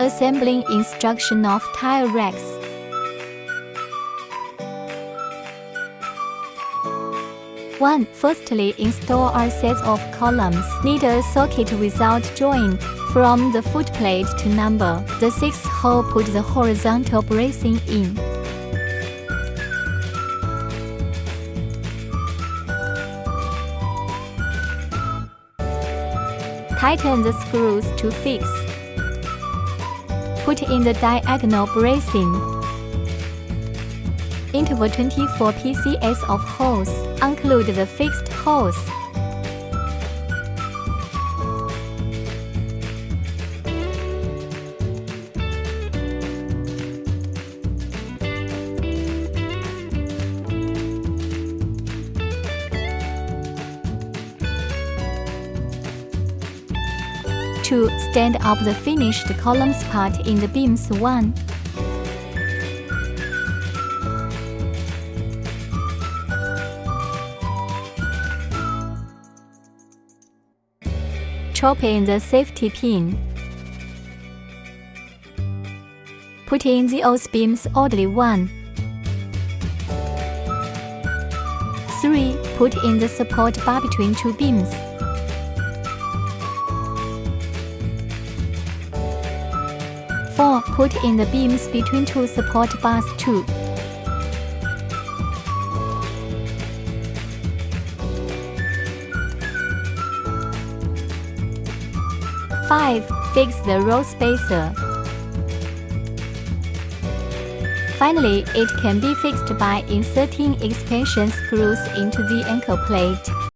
Assembling instruction of tire racks. Firstly, install our sets of columns. Need a socket without joint. From the footplate to number the 6th hole, put the horizontal bracing in. Tighten the screws to fix. Put in the diagonal bracing. Interval 24 pcs of holes. Unclude the fixed holes. Stand up the finished columns part in the beams 1. Chop in the safety pin. Put in the all beams orderly 1. 3. Put in the support bar between 2 beams. 4. Put in the beams between 2 support bars 2. 5. Fix the roll spacer. Finally, it can be fixed by inserting expansion screws into the anchor plate.